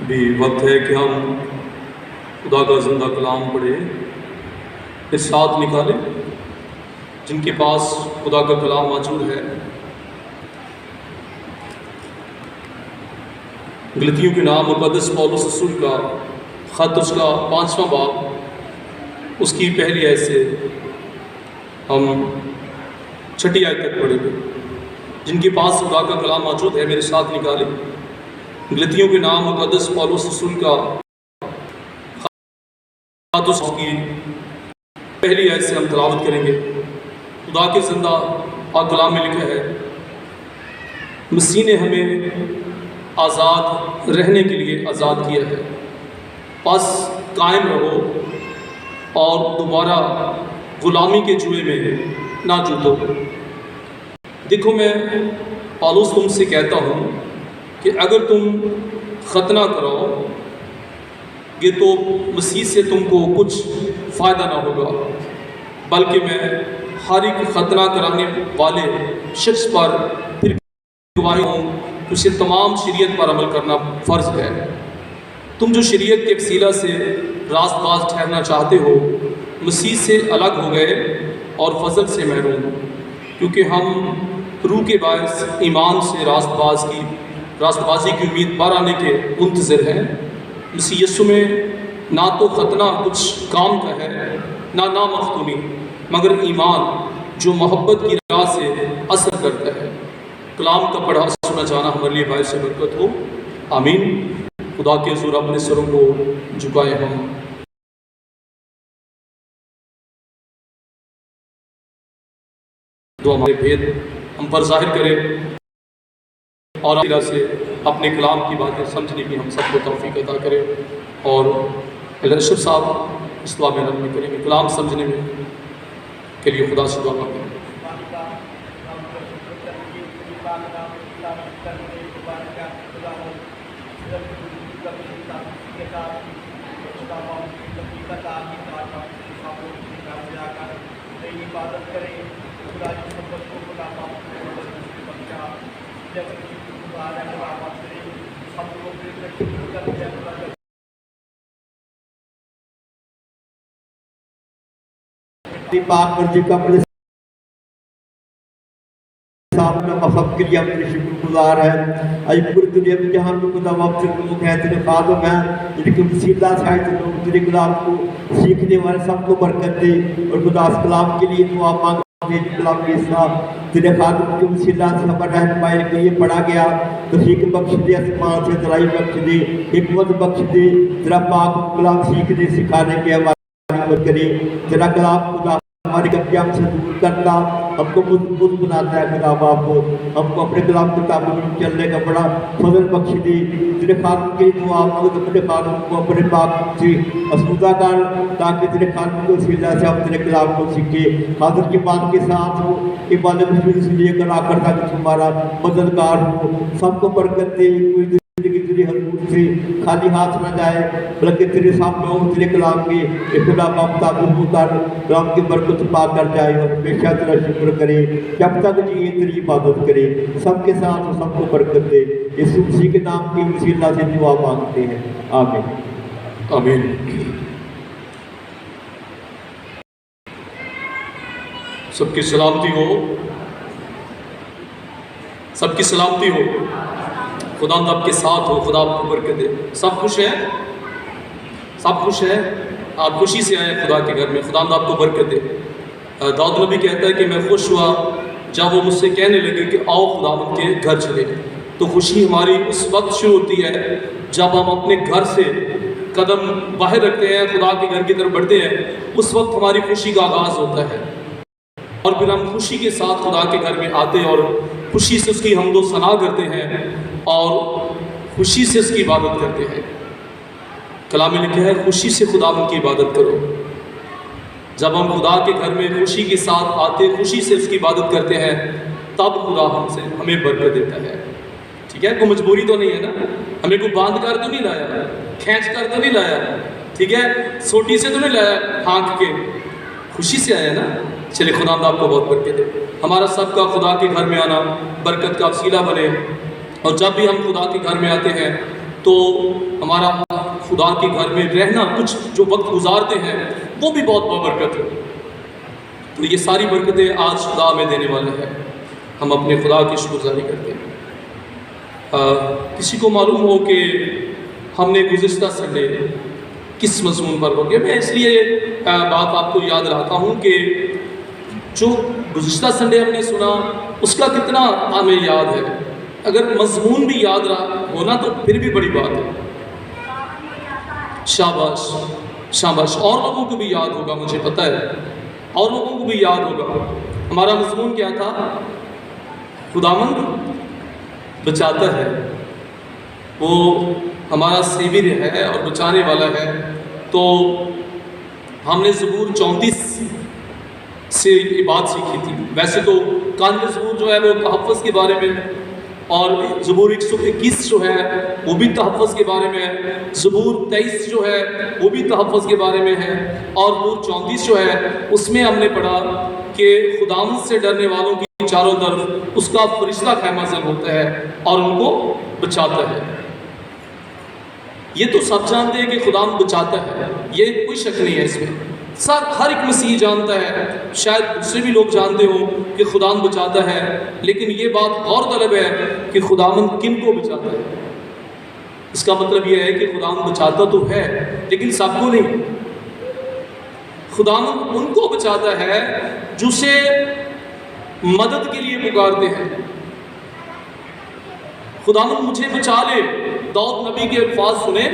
بھی وقت ہے کہ ہم خدا کا زندہ کلام پڑھیں، اس ساتھ نکالیں جن کے پاس خدا کا کلام موجود ہے۔ غلطیوں کے نام مقدس پولس رسول کا خط، اس کا 5واں باب، اس کی پہلی آیت سے ہم 6 آیت تک پڑھیں گے۔ جن کے پاس خدا کا کلام موجود ہے میرے ساتھ نکالیں۔ غلطیوں کے نام مقدس پولس رسول کا خط، اس کی پہلی آیت سے ہم تلاوت کریں گے۔ خدا کے زندہ پاک کلام میں لکھا ہے، مسیح نے ہمیں آزاد رہنے کے لیے آزاد کیا ہے، پس قائم رہو اور دوبارہ غلامی کے جوئے میں نہ جوتو۔ دیکھو، میں پالوس تم سے کہتا ہوں کہ اگر تم ختنہ کراؤ گے تو مسیح سے تم کو کچھ فائدہ نہ ہوگا، بلکہ میں ہر ایک ختنہ کرانے والے شخص پر پھر گواہی ہوں کہ اسے تمام شریعت پر عمل کرنا فرض ہے۔ تم جو شریعت کے وسیلہ سے راست باز ٹھہرنا چاہتے ہو، مسیح سے الگ ہو گئے اور فضل سے محروم، کیونکہ ہم روح کے باعث ایمان سے راست بازی کی امید پر آنے کے منتظر ہیں۔ مسیح یسوع میں نہ تو ختنہ کچھ کام کا ہے، نہ مختونی، مگر ایمان جو محبت کی راہ سے اثر کرتا ہے۔ کلام کا پڑھا سنا جانا ہمارے لیے باعث برکت ہو، آمین۔ خدا کے حضور اپنے سروں کو جھکائے ہم دعا، ہمارے بھید ہم پر ظاہر کرے اور اللہ سے اپنے کلام کی باتیں سمجھنے کی ہم سب کو توفیق عطا کرے، اور اشرف صاحب اس دعا میں رحم کریں گے کلام سمجھنے میں کے لیے خدا سے دعا مانگیں۔ پاک مرضی کا اپنے سامنے مخب کے لیے اپنے شکر گزار ہے۔ آج پوری دنیا میں جہاں بھی خدا وقت لوگ ہیں تیرے خادم ہیں، جن کے وسیلہ سے آئے لوگ تیرے کلام کو سیکھنے والے سب کو برکت دے، اور خدا اس کلام کے لیے دعا مانگتے ہیں۔ کلام کے ساتھ تیرے خادم کے وسیلہ سے ہمارے رہنمائی کے لیے پڑھا گیا، توفیق بخش دے، اسمان سے درائی بخش دے، حکمت بخش دے، تیرا پاک کلام سیکھنے سکھانے کے ہماری مدد کرے۔ تیرا کلام خدا ہماری غلطی ہم سے دور کرتا، ہم کو مضبوط بناتا ہے۔ خدا باپ کو ہم کو اپنے کلام کے تعبیر میں چلنے کا بڑا فضل بخش دے۔ تیرے خادم کی دعا مانگو، اپنے خادم کو اپنے پاک سے اسودہ کر، تاکہ تیرے خادم کو وسیلہ سے ہم تیرے کلام کو سیکھیں۔ حاضر کی بات کے ساتھ ہو، عبادت مشکل سے لے کر آخر تک تمہارا مددگار ہو، سب کو برکت دے۔ تیرے حضور سے خالی ہاتھ نہ جائے، بلکہ تیرے سامنے ہو، تیرے کلام کے خدا باپ تعبیر ہو کر کلام کی برکت پا کر جائے، اور ہمیشہ تیرا شکر کرے، جب تک جیے تیری عبادت کرے۔ سب کے ساتھ وہ سب کو برکت دے۔ یسوع مسیح کے نام کی وسیلہ سے دعا مانگتے ہیں، آمین آمین۔ سب کی سلامتی ہو، سب کی سلامتی ہو۔ خدا آپ کے ساتھ ہو، خدا آپ کو برکت دے۔ سب خوش ہیں؟ سب خوش ہیں؟ آپ خوشی سے آئے خدا کے گھر میں، خدا آپ کو برکت دے۔ داؤد نبی کہتا ہے کہ میں خوش ہوا جب وہ مجھ سے کہنے لگے کہ آؤ خدا کے گھر چلے۔ تو خوشی ہماری اس وقت شروع ہوتی ہے جب ہم اپنے گھر سے قدم باہر رکھتے ہیں، خدا کے گھر کی طرف بڑھتے ہیں، اس وقت ہماری خوشی کا آغاز ہوتا ہے، اور پھر ہم خوشی کے ساتھ خدا کے گھر میں آتے ہیں اور خوشی سے اس کی حمد و ثنا کرتے ہیں اور خوشی سے اس کی عبادت کرتے ہیں۔ کلام میں لکھا ہے خوشی سے خدا کی عبادت کرو۔ جب ہم خدا کے گھر میں خوشی کے ساتھ آتے، خوشی سے اس کی عبادت کرتے ہیں، تب خدا ہمیں برکت دیتا ہے۔ ٹھیک ہے، کوئی مجبوری تو نہیں ہے نا، ہمیں کوئی باندھ کر تو نہیں لایا، کھینچ کر تو نہیں لایا، ٹھیک ہے، سوٹی سے تو نہیں لایا، ہانک کے، خوشی سے آیا نا۔ چلے خدا آپ کو بہت برکت دے، ہمارا سب کا خدا کے گھر میں آنا برکت کا وسیلہ بنے، اور جب بھی ہم خدا کے گھر میں آتے ہیں تو ہمارا خدا کے گھر میں رہنا، کچھ جو وقت گزارتے ہیں وہ بھی بہت بابرکت ہے۔ تو یہ ساری برکتیں آج خدا ہمیں دینے والا ہے، ہم اپنے خدا کی شکر گزاری کرتے ہیں۔ کسی کو معلوم ہو کہ ہم نے گزشتہ سنڈے کس مضمون پر ہو گیا، میں اس لیے بات آپ کو یاد رہتا ہوں کہ جو گزشتہ سنڈے ہم نے سنا اس کا کتنا ہمیں یاد ہے۔ اگر مضمون بھی یاد رہا ہونا تو پھر بھی بڑی بات ہے۔ شاباش شاباش، اور لوگوں کو بھی یاد ہوگا، مجھے پتہ ہے اور لوگوں کو بھی یاد ہوگا۔ ہمارا مضمون کیا تھا؟ خداوند بچاتا ہے، وہ ہمارا سیویر ہے اور بچانے والا ہے۔ تو ہم نے زبور 34 سے یہ بات سیکھی تھی۔ ویسے تو کامل زبور جو ہے وہ تحفظ کے بارے میں، اور زبور 121 جو ہے وہ بھی تحفظ کے بارے میں ہے، زبور 23 جو ہے وہ بھی تحفظ کے بارے میں ہے، اور زبور 34 جو ہے اس میں ہم نے پڑھا کہ خداوند سے ڈرنے والوں کی چاروں طرف اس کا فرشتہ خیمہ زن ہوتا ہے اور ان کو بچاتا ہے۔ یہ تو سب جانتے ہیں کہ خداوند بچاتا ہے، یہ کوئی شک نہیں ہے اس میں، ہر ایک مسیح جانتا ہے، شاید دوسرے بھی لوگ جانتے ہوں کہ خداوند بچاتا ہے، لیکن یہ بات غور طلب ہے کہ خداوند کن کو بچاتا ہے۔ اس کا مطلب یہ ہے کہ خداوند بچاتا تو ہے لیکن سب کو نہیں۔ خداوند ان کو بچاتا ہے جو سے مدد کے لیے پکارتے ہیں۔ خداوند مجھے بچا لے، داؤد نبی کے الفاظ سنیں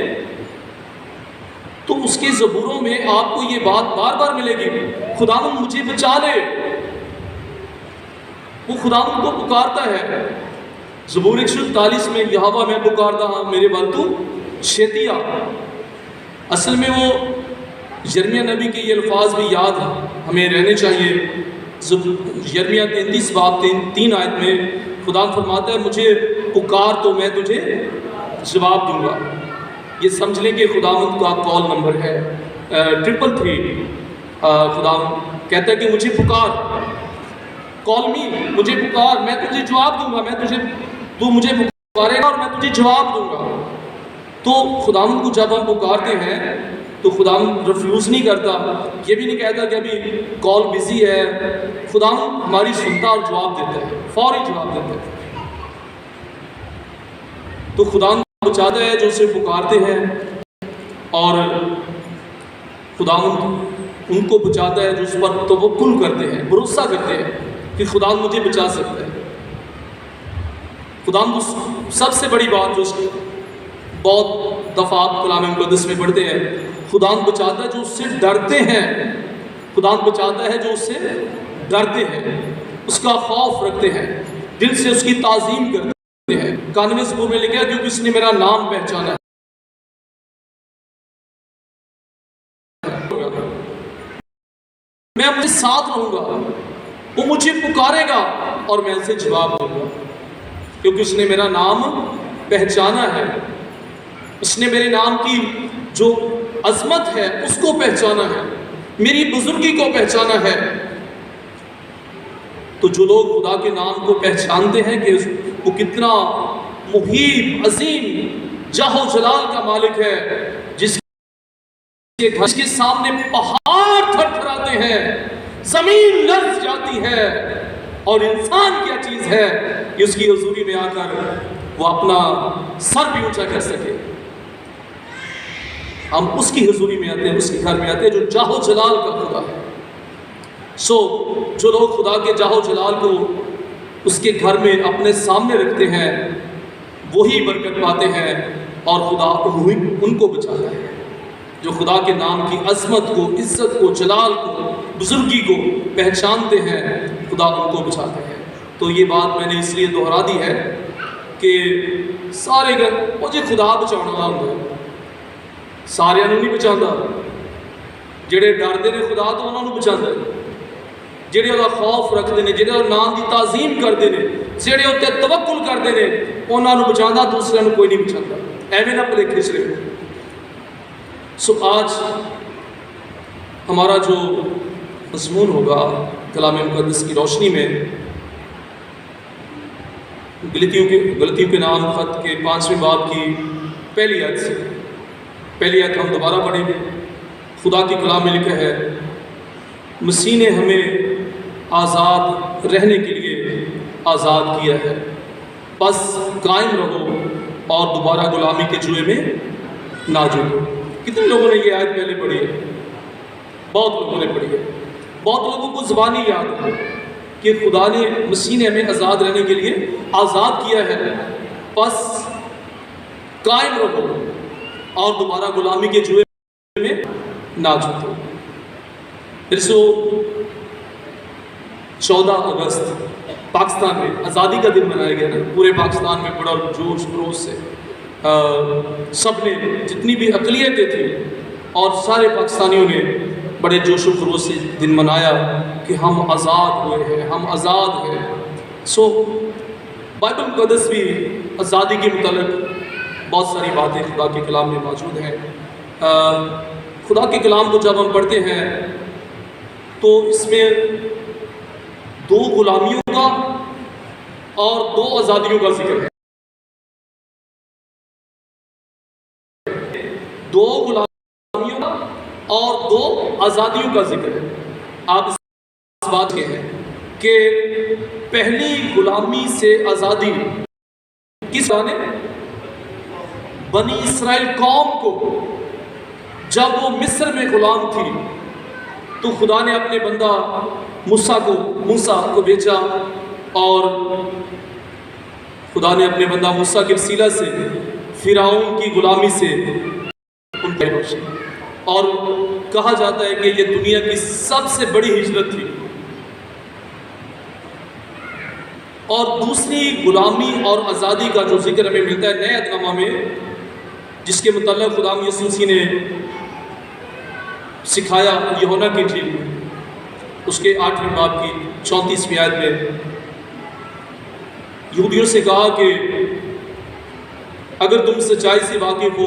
تو اس کے زبوروں میں آپ کو یہ بات بار بار ملے گی، خداوند مجھے بچا لے۔ وہ خداوند کو پکارتا ہے۔ زبور 143 میں یہوہ میں پکارتا ہوں میرے بندو شیتیا۔ اصل میں وہ یرمیہ نبی کے یہ الفاظ بھی یاد ہمیں رہنے چاہیے۔ یرمیہ 33 باب 3 آیت میں خدا فرماتا ہے مجھے پکار تو میں تجھے جواب دوں گا۔ یہ سمجھ لیں کہ خداوند کا کال نمبر ہے 333۔ خداوند کہتا ہے کہ مجھے پکار، کال می، مجھے پکار، میں تجھے جواب دوں گا، تو مجھے پکارے گا اور میں تجھے جواب دوں گا۔ تو خداوند کو جب ہم پکارتے ہیں تو خداوند ریفیوز نہیں کرتا، یہ بھی نہیں کہتا کہ ابھی کال بزی ہے۔ خداوند ہماری سنتا اور جواب دیتا ہے، فوری جواب دیتا ہے۔ تو خداوند بچاتا ہے جو اسے پکارتے ہیں، اور خداوند ان کو بچاتا ہے جو اس پر توکل کرتے ہیں، بھروسہ کرتے ہیں کہ خداوند مجھے بچا سکتا ہے۔ خداوند سب سے بڑی بات جو بہت دفعہ آپ کلام مقدس میں پڑھتے ہیں، خداوند بچاتا ہے جو اس سے ڈرتے ہیں۔ خداوند بچاتا ہے جو اس سے ڈرتے ہیں، اس کا خوف رکھتے ہیں، دل سے اس کی تعظیم کرتے ہیں۔ 91 زبور میں لکھا ہے کیونکہ اس نے میرا نام پہچانا ہے۔ میں اپنے ساتھ رہوں گا، وہ مجھے پکارے گا اور میں اسے جواب دوں گا، کیونکہ اس نے میرا نام پہچانا ہے، اس نے میرے نام کی جو عظمت ہے اس کو پہچانا ہے، میری بزرگی کو پہچانا ہے۔ تو جو لوگ خدا کے نام کو پہچانتے ہیں کہ وہ کتنا محیب، عظیم، جاہ و جلال کا مالک ہے، جس کے سامنے پہاڑ تھر تھراتے ہیں، زمین لرز جاتی ہے، اور انسان کیا چیز ہے کہ اس کی حضوری میں آ کر وہ اپنا سر بھی اونچا کر سکے۔ ہم اس کی حضوری میں آتے ہیں، اس کے گھر میں آتے ہیں جو جاہ و جلال کا خدا ہے۔ جو لوگ خدا کے جاہ و جلال کو اس کے گھر میں اپنے سامنے رکھتے ہیں وہی برکت پاتے ہیں، اور خدا ان کو بچاتا ہے۔ جو خدا کے نام کی عظمت کو، عزت کو، جلال کو، بزرگی کو پہچانتے ہیں، خدا ان کو بچاتا ہے۔ تو یہ بات میں نے اس لیے دہرا دی ہے کہ سارے گھر مجھے خدا بچانا ہوں، سارے نہیں بچاتا، جڑے ڈرتے نے خدا تو انہوں نے بچاتا ہے، جڑے وہ خوف رکھتے ہیں، جڑے وہ نام کی تعظیم کرتے ہیں، جڑے اتنے توکل کرتے ہیں، انہوں نے بچاتا، دوسرے کو کوئی نہیں بچاتا۔ ایویں نہ پلیکھے چ رہے۔ آج ہمارا جو مضمون ہوگا کلام مقدس کی روشنی میں غلطیوں کے نام خط کے 5ویں باب کی پہلی آیت سے، پہلی آیت ہم دوبارہ پڑھیں گے۔ خدا کے کلام میں لکھا ہے مسیح نے ہمیں آزاد رہنے کے لیے آزاد کیا ہے، بس قائم رہو اور دوبارہ غلامی کے جوئے میں نہ جڑو۔ کتنے لوگوں نے یہ آیت پہلے پڑھی ہے؟ بہت لوگوں نے پڑھی ہے۔ بہت لوگوں کو زبانی یاد ہے کہ خدا نے، مسیح نے ہمیں آزاد رہنے کے لیے آزاد کیا ہے، بس قائم رہو اور دوبارہ غلامی کے جوئے میں نہ جڑو۔ پھر سو 14 اگست پاکستان میں آزادی کا دن منایا گیا نا، پورے پاکستان میں بڑا جوش خروش سے سب نے، جتنی بھی اقلیتیں تھیں اور سارے پاکستانیوں نے بڑے جوش و خروش سے دن منایا کہ ہم آزاد ہوئے ہیں، ہم آزاد ہیں۔ سو بائبل مقدس بھی آزادی کے متعلق بہت ساری باتیں خدا کے کلام میں موجود ہیں۔ خدا کے کلام کو جب ہم پڑھتے ہیں تو اس میں 2 غلامیوں کا اور 2 آزادیوں کا ذکر ہے۔ 2 غلامیوں کا اور 2 آزادیوں کا ذکر ہے۔ آپ اس بات کے ہیں کہ پہلی غلامی سے آزادی کس نے؟ بنی اسرائیل قوم کو، جب وہ مصر میں غلام تھی تو خدا نے اپنے بندہ موسیٰ کو بھیجا، اور خدا نے اپنے بندہ موسیٰ کے وسیلہ سے فرعون کی غلامی سے ان کو بخشا۔ اور کہا جاتا ہے کہ یہ دنیا کی سب سے بڑی ہجرت تھی۔ اور دوسری غلامی اور آزادی کا جو ذکر ہمیں ملتا ہے نئے عہد نامہ میں، جس کے متعلق خدا یسوع مسیح نے سکھایا یوحنا کی انجیل میں، اس کے 8ویں باب کی 34ویں آیت میں یہودیوں سے کہا کہ اگر تم سچائی سے واقف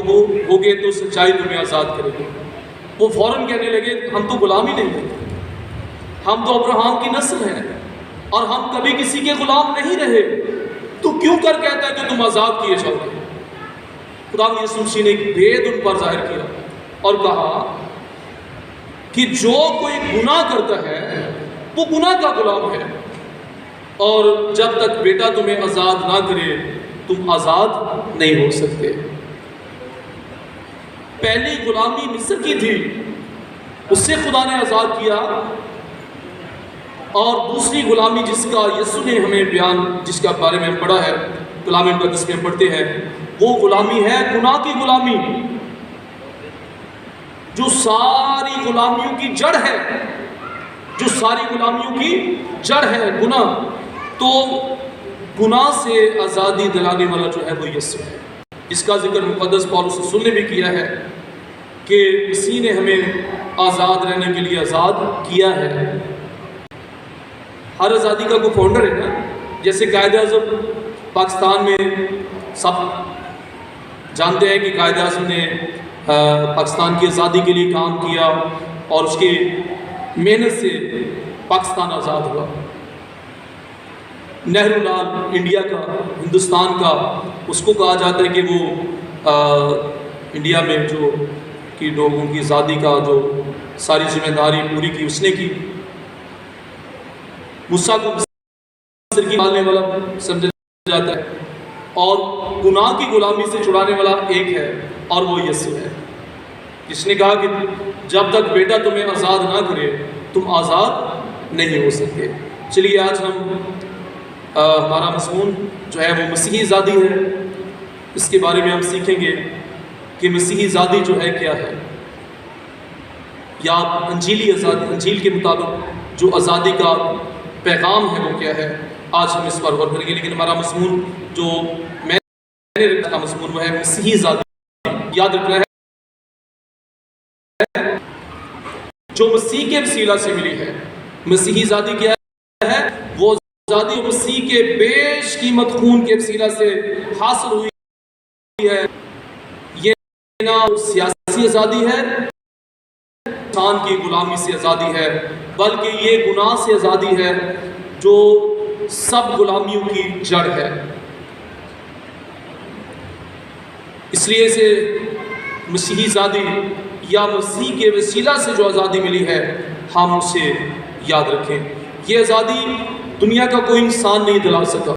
ہوگے تو سچائی تمہیں آزاد کرے گی۔ وہ فوراً کہنے لگے ہم تو غلام ہی نہیں ہیں، ہم تو ابراہیم کی نسل ہیں اور ہم کبھی کسی کے غلام نہیں رہے، تو کیوں کر کہتا ہے کہ تم آزاد کیے جاؤ گے؟ خدا یسوع مسیح نے ایک بھید ان پر ظاہر کیا اور کہا کہ جو کوئی گناہ کرتا ہے وہ گناہ کا غلام ہے، اور جب تک بیٹا تمہیں آزاد نہ کرے تم آزاد نہیں ہو سکتے۔ پہلی غلامی مصر کی تھی، اس سے خدا نے آزاد کیا، اور دوسری غلامی جس کا یسوع نے ہمیں بیان، جس کا بارے میں ہم پڑھا ہے کلام مقدس میں پڑھتے ہیں، وہ غلامی ہے گناہ کی غلامی، جو ساری غلامیوں کی جڑ ہے، جو ساری غلامیوں کی جڑ ہے گناہ۔ تو گناہ سے آزادی دلانے والا جو ہے وہ یسوع ہے، اس کا ذکر مقدس پولس رسول نے بھی کیا ہے کہ مسیح نے ہمیں آزاد رہنے کے لیے آزاد کیا ہے۔ ہر آزادی کا کوئی فاؤنڈر ہے نا، جیسے قائد اعظم پاکستان میں سب جانتے ہیں کہ قائد اعظم نے پاکستان کی آزادی کے لیے کام کیا اور اس کی محنت سے پاکستان آزاد ہوا۔ نہرو لال انڈیا کا، ہندوستان کا، اس کو کہا جاتا ہے کہ وہ انڈیا میں جو کہ لوگوں کی آزادی کا جو ساری ذمہ داری پوری کی اس نے کی۔ موسیٰ کو مصر کی پالنے والا سمجھا جاتا ہے، اور گناہ کی غلامی سے چھڑانے والا ایک ہے اور وہ یسوع ہے، جس نے کہا کہ جب تک بیٹا تمہیں آزاد نہ کرے تم آزاد نہیں ہو سکتے۔ چلیے آج ہم ہمارا مضمون جو ہے وہ مسیحی آزادی ہے، اس کے بارے میں ہم سیکھیں گے کہ مسیحی آزادی جو ہے کیا ہے، یا انجیلی آزادی، انجیل کے مطابق جو آزادی کا پیغام ہے وہ کیا ہے۔ آج ہم اس پر غور کریں گے، لیکن ہمارا مضمون جو میں نے رکھا مضمون وہ ہے مسیحی آزادی۔ یاد رکھنا ہے جو مسیح کے وسیلہ سے ملی ہے۔ مسیحی آزادی کیا ہے؟ وہ آزادی مسیح کے بیش قیمت خون کے وسیلہ سے حاصل ہوئی ہے۔ یہ نہ سیاسی آزادی ہے، انسان کی غلامی سے آزادی ہے، بلکہ یہ گناہ سے آزادی ہے جو سب غلامیوں کی جڑ ہے۔ اس لیے اسے مسیحی آزادی یا مسیح کے وسیلہ سے جو آزادی ملی ہے ہم اسے یاد رکھیں۔ یہ آزادی دنیا کا کوئی انسان نہیں دلا سکا،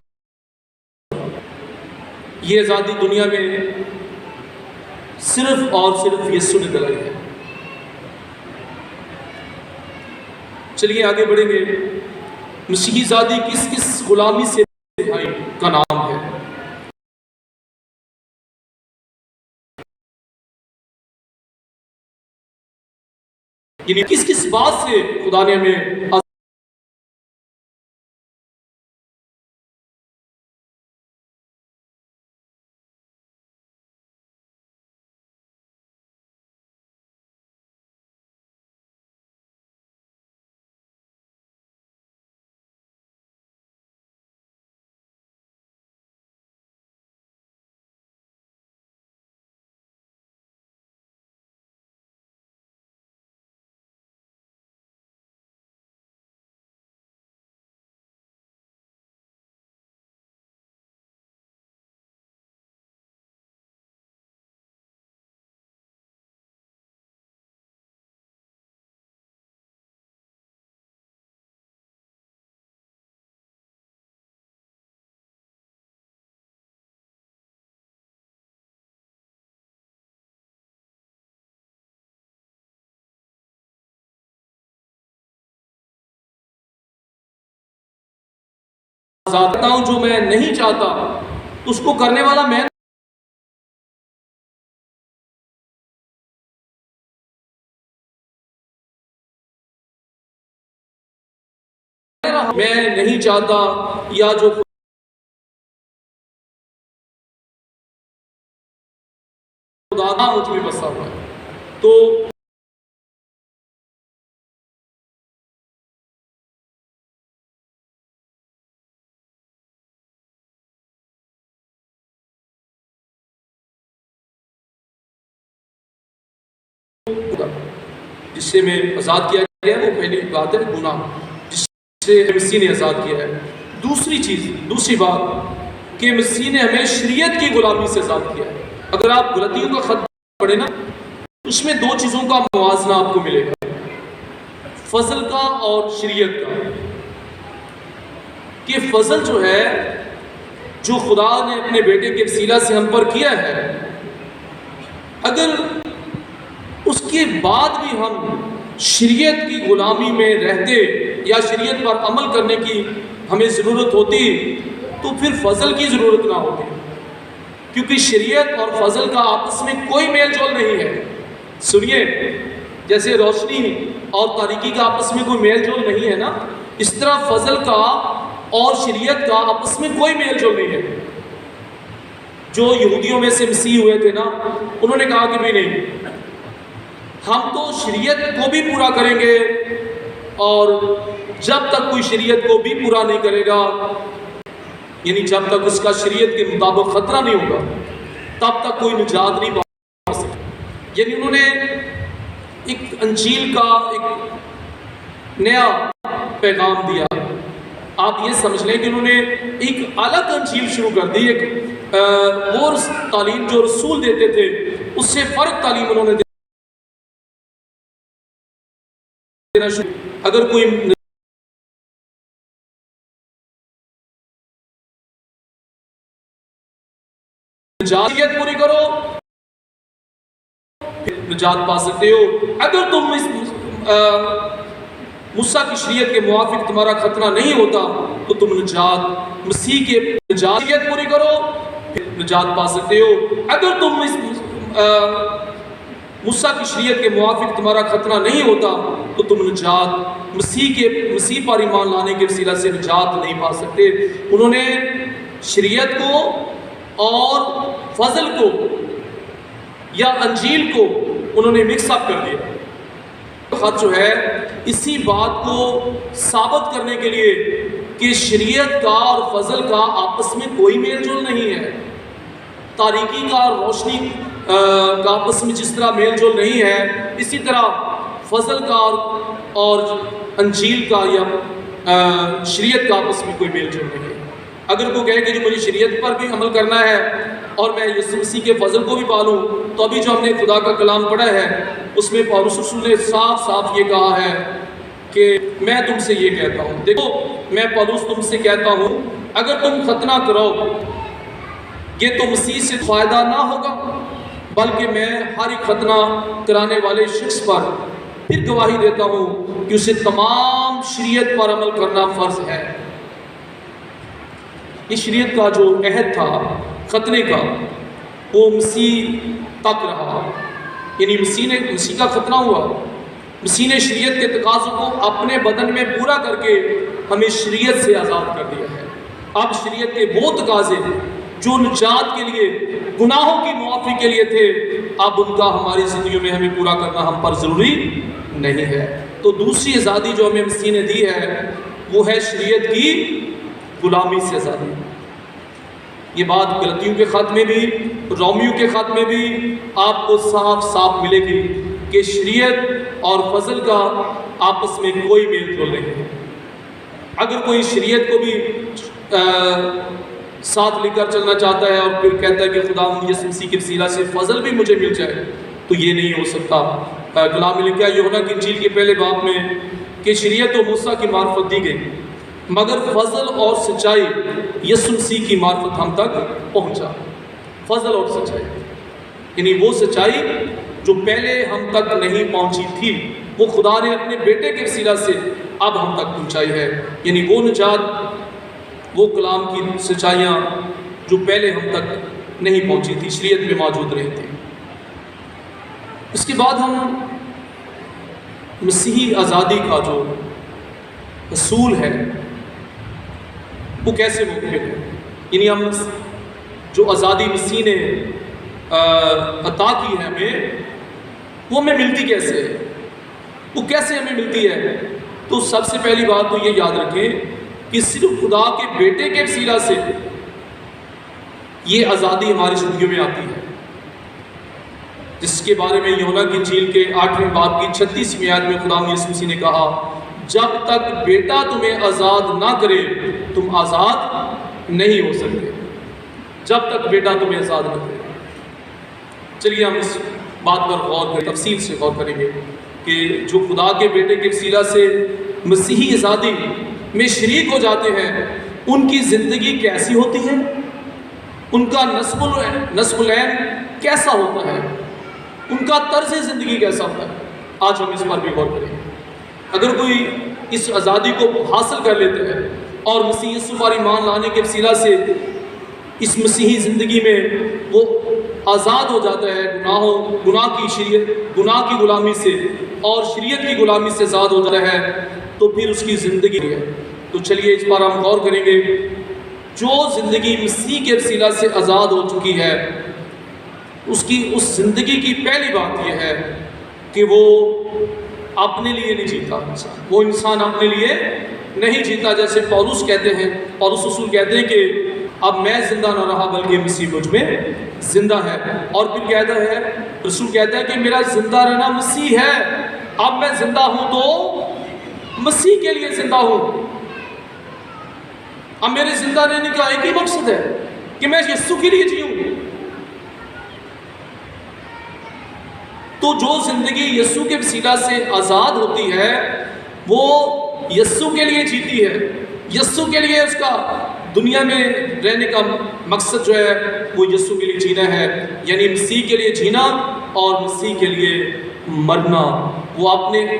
یہ آزادی دنیا میں صرف اور صرف یسوع نے دلائی ہے۔ چلیے آگے بڑھیں گے۔ مسیحی آزادی کس کس غلامی سے رہائی کا نام ہے؟ یعنی کس کس بات سے خدا نے ہمیں چاہتا ہوں جو میں نہیں چاہتا اس کو کرنے والا میں نہیں چاہتا، یا جو خدا مجھ میں بسا ہوا ہے۔ تو جس سے میں آزاد کیا گیا وہ پہلی بات ہے گناہ، جس سے مسیح نے آزاد کیا ہے۔ دوسری بات کہ مسیح نے ہمیں شریعت کی غلامی سے آزاد کیا ہے۔ اگر آپ غلطیوں کا خط پڑھیں نا، اس میں دو چیزوں کا موازنہ آپ کو ملے گا، فضل کا اور شریعت کا۔ کہ فضل جو ہے، جو خدا نے اپنے بیٹے کے وسیلہ سے ہم پر کیا ہے، اگر اس کے بعد بھی ہم شریعت کی غلامی میں رہتے یا شریعت پر عمل کرنے کی ہمیں ضرورت ہوتی تو پھر فضل کی ضرورت نہ ہوتی، کیونکہ شریعت اور فضل کا آپس میں کوئی میل جول نہیں ہے۔ سنیے، جیسے روشنی اور تاریکی کا آپس میں کوئی میل جول نہیں ہے نا، اس طرح فضل کا اور شریعت کا آپس میں کوئی میل جول نہیں ہے۔ جو یہودیوں میں سے مسیح ہوئے تھے نا، انہوں نے کہا کہ بھی نہیں، ہم تو شریعت کو بھی پورا کریں گے، اور جب تک کوئی شریعت کو بھی پورا نہیں کرے گا، یعنی جب تک اس کا شریعت کے مطابق خطرہ نہیں ہوگا، تب تک کوئی نجات نہیں پا سکتا۔ یعنی انہوں نے ایک انجیل کا ایک نیا پیغام دیا۔ آپ یہ سمجھ لیں کہ انہوں نے ایک الگ انجیل شروع کر دی، ایک وہ تعلیم جو رسول دیتے تھے اس سے فرق تعلیم انہوں نے دینا شروع۔ اگر کوئی نجات پوری کرو نجات پا سکتے ہو، اگر تم اس موسیٰ کی شریعت کے موافق تمہارا خطرہ نہیں ہوتا تو تم نجات مسیح کے نجات پوری کرو نجات پا سکتے ہو، اگر تم اس موسیٰ کی شریعت کے موافق تمہارا خطرہ نہیں ہوتا تو تم نجات مسیح پر ایمان لانے کے وسیلہ سے نجات نہیں پا سکتے۔ انہوں نے شریعت کو اور فضل کو یا انجیل کو انہوں نے مکس اپ کر دیا۔ خط جو ہے اسی بات کو ثابت کرنے کے لیے کہ شریعت کا اور فضل کا آپس میں کوئی میل جول نہیں ہے، تاریکی کا اور روشنی کا آپس میں جس طرح میل جول نہیں ہے، اسی طرح فضل کا اور انجیل کا یا شریعت کا آپس میں کوئی میل جول نہیں ہے۔ اگر کوئی کہے کہ جو مجھے شریعت پر بھی عمل کرنا ہے اور میں یسوع مسیح کے فضل کو بھی پالوں، تو ابھی جو ہم نے خدا کا کلام پڑھا ہے اس میں پولس رسول نے صاف صاف یہ کہا ہے کہ میں تم سے یہ کہتا ہوں، دیکھو میں پولس تم سے کہتا ہوں اگر تم ختنہ کرو یہ تو مسیح سے فائدہ نہ ہوگا، بلکہ میں ہر ایک ختنہ کرانے والے شخص پر پھر گواہی دیتا ہوں کہ اسے تمام شریعت پر عمل کرنا فرض ہے۔ یہ شریعت کا جو عہد تھا ختنے کا وہ مسیح تک رہا، یعنی مسیح کا ختنہ ہوا، مسیح نے شریعت کے تقاضوں کو اپنے بدن میں پورا کر کے ہمیں شریعت سے آزاد کر دیا ہے۔ اب شریعت کے وہ تقاضے جو نجات کے لیے، گناہوں کی معافی کے لیے تھے، اب ان کا ہماری زندگیوں میں ہمیں پورا کرنا ہم پر ضروری نہیں ہے۔ تو دوسری آزادی جو ہمیں مسیح نے دی ہے وہ ہے شریعت کی غلامی سے آزادی۔ یہ بات غلطیوں کے خط میں بھی، رومیوں کے خط میں بھی آپ کو صاف صاف ملے گی کہ شریعت اور فضل کا آپس میں کوئی میل جول نہیں ہے۔ اگر کوئی شریعت کو بھی ساتھ لے کر چلنا چاہتا ہے اور پھر کہتا ہے کہ خدا یسوع مسیح کے وسیلہ سے فضل بھی مجھے مل جائے، تو یہ نہیں ہو سکتا۔ کلام میں لکھا ہے یوحنا کی انجیل کے پہلے باب میں کہ شریعت و موسیٰ کی معرفت دی گئی، مگر فضل اور سچائی یسوع مسیح کی معرفت ہم تک پہنچا۔ فضل اور سچائی یعنی وہ سچائی جو پہلے ہم تک نہیں پہنچی تھی، وہ خدا نے اپنے بیٹے کے وسیلہ سے اب ہم تک پہنچائی ہے، یعنی وہ نجات، وہ کلام کی سچائیاں جو پہلے ہم تک نہیں پہنچی تھی، شریعت میں موجود رہی تھی۔ اس کے بعد ہم مسیحی آزادی کا جو اصول ہے وہ کیسے ممکن ہے، یعنی ہم جو آزادی مسیح نے عطا کی ہے ہمیں، وہ ہمیں ملتی کیسے ہے، وہ کیسے ہمیں ملتی ہے؟ تو سب سے پہلی بات تو یہ یاد رکھیں کہ صرف خدا کے بیٹے کے وسیلہ سے یہ آزادی ہماری زندگیوں میں آتی ہے، جس کے بارے میں یوحنا کی انجیل کے 8ویں باب کی 36ویں آیت میں خدا یسوع مسیح نے کہا جب تک بیٹا تمہیں آزاد نہ کرے تم آزاد نہیں ہو سکتے، جب تک بیٹا تمہیں آزاد نہ کرے۔ چلیے ہم اس بات پر غور کریں، تفصیل سے غور کریں گے کہ جو خدا کے بیٹے کے وسیلہ سے مسیحی آزادی میں شریک ہو جاتے ہیں ان کی زندگی کیسی ہوتی ہے، ان کا نسب العین کیسا ہوتا ہے، ان کا طرز زندگی کیسا ہوتا ہے۔ آج ہم اس پر بھی غور کریں۔ اگر کوئی اس آزادی کو حاصل کر لیتا ہے اور مسیح یسوع پر ایمان لانے کے وسیلہ سے اس مسیحی زندگی میں وہ آزاد ہو جاتا ہے گناہ کی غلامی سے اور شریعت کی غلامی سے آزاد ہو جاتا ہے، تو پھر اس کی زندگی ہے۔ تو چلیے اس پر ہم غور کریں گے۔ جو زندگی مسیح کے وسیلہ سے آزاد ہو چکی ہے اس زندگی کی پہلی بات یہ ہے کہ وہ اپنے لیے نہیں جیتا انسان، وہ انسان اپنے لیے نہیں جیتا، جیسے پولس کہتے ہیں، پولس رسول کہتے ہیں کہ اب میں زندہ نہ رہا بلکہ مسیح مجھ میں زندہ ہے، اور پھر کہتا ہے رسول کہتا ہے کہ میرا زندہ رہنا مسیح ہے، اب میں زندہ ہوں تو مسیح کے لیے زندہ ہوں۔ اب میرے زندہ رہنے کا ایک ہی مقصد ہے کہ میں یسوع کے لیے جیوں۔ تو جو زندگی یسوع کے وسیلہ سے آزاد ہوتی ہے وہ یسوع کے لیے جیتی ہے، یسوع کے لیے اس کا دنیا میں رہنے کا مقصد جو ہے وہ یسوع کے لیے جینا ہے، یعنی مسیح کے لیے جینا اور مسیح کے لیے مرنا۔ وہ اپنے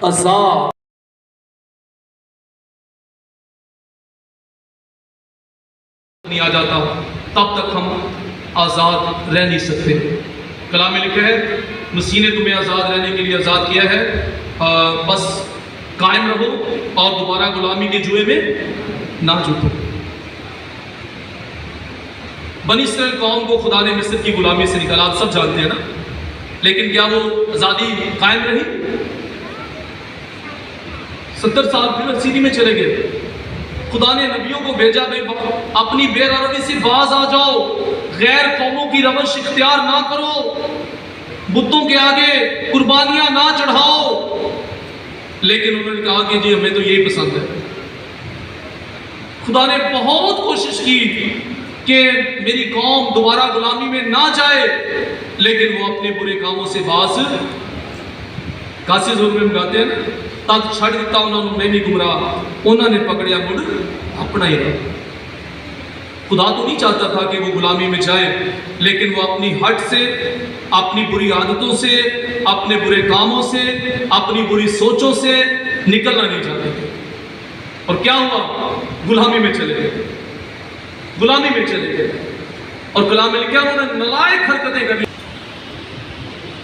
عذاب نہیں آ جاتا تب تک ہم آزاد رہ نہیں سکتے۔ کلام میں لکھا ہے مسیح نے تمہیں آزاد رہنے کے لیے آزاد کیا ہے، بس قائم رہو اور دوبارہ غلامی کے جوئے میں نہ جھوٹو۔ بنی اسرائیل قوم کو خدا نے مصر کی غلامی سے نکالا، آپ سب جانتے ہیں نا، لیکن کیا وہ آزادی قائم رہی؟ 70 سال پھر اسیری میں چلے گئے۔ خدا نے نبیوں کو بھیجا اپنی بے روی سے باز آ جاؤ، غیر قوموں کی روش اختیار نہ کرو، بتوں کے آگے قربانیاں نہ چڑھاؤ، لیکن انہوں نے کہا کہ جی ہمیں تو یہی پسند ہے، خدا نے بہت کوشش کی کہ میری قوم دوبارہ غلامی میں نہ جائے، لیکن وہ اپنے برے کاموں سے باز کاسی ضرور میں گاتے ہیں نا، تک چھڑ دیتا انہوں نے میں بھی گمراہ، انہوں نے پکڑیا مڑ اپنا ہی رہا۔ خدا تو نہیں چاہتا تھا کہ وہ غلامی میں جائے، لیکن وہ اپنی ہٹ سے، اپنی بری عادتوں سے، اپنے برے کاموں سے، اپنی بری سوچوں سے نکلنا نہیں چاہتے تھے۔ اور کیا ہوا؟ غلامی میں چلے گئے، غلامی میں چلے گئے، اور غلامی میں کیا انہوں نے نالائق حرکتیں کری۔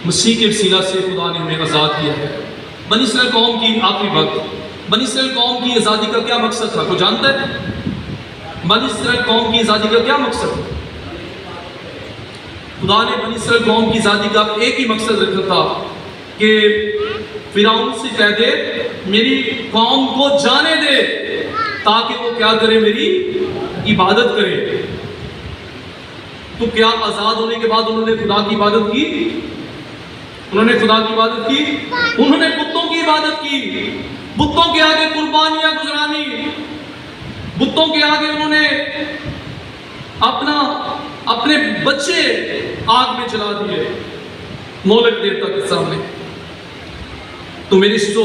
مسیح کے وسیلہ سے خدا نے ہمیں آزاد کیا ہے۔ بنی اسرائیل قوم کی آخری وقت، بنی اسرائیل قوم کی آزادی کا کیا مقصد تھا؟ کوئی جانتا ہے؟ بنی اسرائیل قوم کی آزادی کا کیا مقصد تھا؟ خدا نے بنی اسرائیل قوم کی آزادی کا ایک ہی مقصد رکھا تھا کہ فرعون سے کہہ دے میری قوم کو جانے دے تاکہ وہ کیا کرے؟ میری عبادت کرے۔ تو کیا آزاد ہونے کے بعد انہوں نے خدا کی عبادت کی؟ انہوں نے خدا کی عبادت کی؟ انہوں نے بتوں کی عبادت کی، بتوں کے آگے قربانیاں گزرانی، بتوں کے آگے انہوں نے اپنے بچے آگ میں جلا دیے مولک دیوتا کے سامنے۔ تو میری سو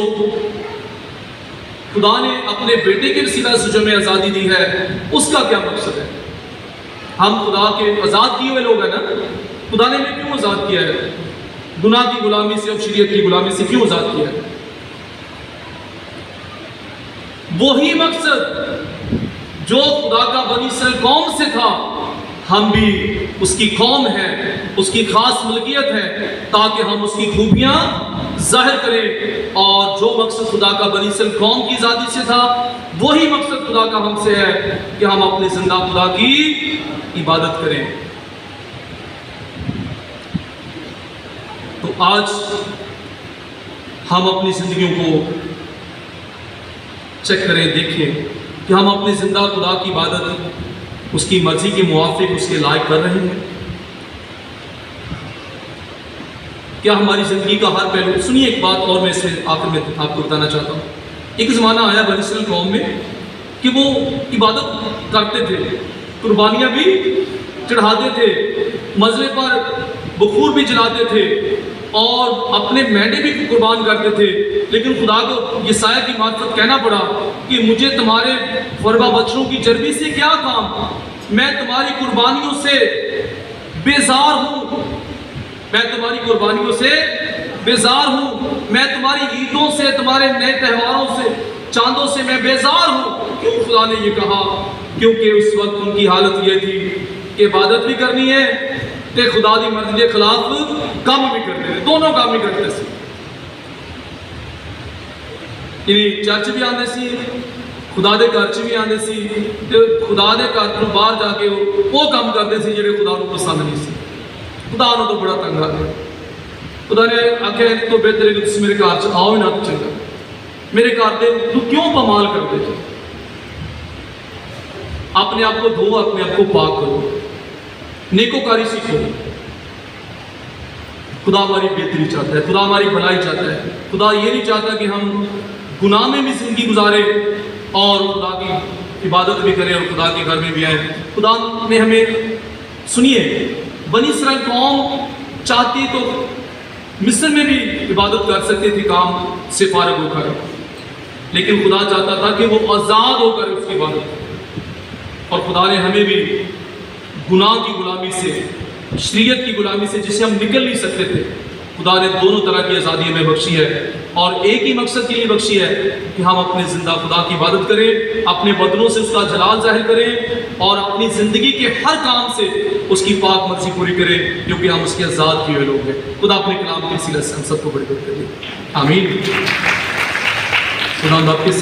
خدا نے اپنے بیٹے کے وسیلہ سے جو ہمیں آزادی دی ہے اس کا کیا مقصد ہے؟ ہم خدا کے آزاد کیے ہوئے لوگ ہیں نا، خدا نے ہمیں کیوں آزاد کیا ہے؟ گناہ کی غلامی سے اور شریعت کی غلامی سے کیوں آزاد کیا ہے؟ وہی مقصد جو خدا کا بنی اسرائیل قوم سے تھا، ہم بھی اس کی قوم ہیں، اس کی خاص ملکیت ہے، تاکہ ہم اس کی خوبیاں ظاہر کریں۔ اور جو مقصد خدا کا بنی اسرائیل قوم کی آزادی سے تھا، وہی مقصد خدا کا ہم سے ہے کہ ہم اپنے زندہ خدا کی عبادت کریں۔ تو آج ہم اپنی زندگیوں کو چیک کریں، دیکھیں کہ ہم اپنے زندہ خدا کی عبادت اس کی مرضی کے موافق اس کے لائق کر رہے ہیں؟ کیا ہماری زندگی کا ہر پہلو؟ سنیے ایک بات اور میں اس سے آخر میں آپ کو بتانا چاہتا ہوں۔ ایک زمانہ آیا بنی اسرائیل قوم میں کہ وہ عبادت کرتے تھے، قربانیاں بھی چڑھاتے تھے، مذبح پر بخور بھی جلاتے تھے اور اپنے مینڈے بھی قربان کرتے تھے، لیکن خدا کو یسایہ کی معرفت کہنا پڑا کہ مجھے تمہارے فربا بچوں کی چربی سے کیا کام؟ میں تمہاری قربانیوں سے بیزار ہوں، میں تمہاری قربانیوں سے بیزار ہوں، میں تمہاری عیدوں سے، تمہارے نئے تہواروں سے، چاندوں سے میں بیزار ہوں۔ کیوں خدا نے یہ کہا؟ کیونکہ اس وقت ان کی حالت یہ تھی کہ عبادت بھی کرنی ہے تے خدا دی مرضی کے خلاف کام بھی کرتے تھے، دونوں کام بھی کرتے تھے۔ یعنی چرچ بھی آنے سی، خدا دے گھر بھی آنے سی، خدا دے گھر تو باہر جا کے وہ کام کرتے سی جڑے خدا کو پسند نہیں سی۔ خدا نے تو بڑا تنگ آ گیا، خدا نے آخیا تو بہتر ہے کہ تم میرے گھر چ آؤ ہی نہ چنگا، میرے گھر دے تو کیوں پامال کرتے تھے؟ اپنے آپ کو دھو، اپنے آپ کو پاک کرو، نیکوکاری سیکھو۔ خدا ہماری بہتری چاہتا ہے، خدا ہماری بھلائی چاہتا ہے۔ خدا یہ نہیں چاہتا کہ ہم گناہ میں بھی زندگی گزارے اور خدا کی عبادت بھی کریں اور خدا کے گھر میں بھی آئیں۔ خدا نے ہمیں، سنیے، بنی اسرائیل قوم چاہتی تو مصر میں بھی عبادت کر سکتے تھے کام سے فارغ ہو کر، لیکن خدا چاہتا تھا کہ وہ آزاد ہو کر اس کی عبادت کریں۔ اور خدا نے ہمیں بھی گناہ کی غلامی سے، شریعت کی غلامی سے جسے ہم نکل نہیں سکتے تھے، خدا نے دونوں طرح کی آزادی ہمیں بخشی ہے، اور ایک ہی مقصد کے لیے بخشی ہے کہ ہم اپنے زندہ خدا کی عبادت کریں، اپنے بدنوں سے اس کا جلال ظاہر کریں اور اپنی زندگی کے ہر کام سے اس کی پاک مرضی پوری کریں، کیونکہ ہم اس کے آزاد کیے ہوئے لوگ ہیں۔ خدا اپنے کلام کے وسیلے سے ہم سب کو بڑی برکت دے۔ آمین۔ خدا آپ کے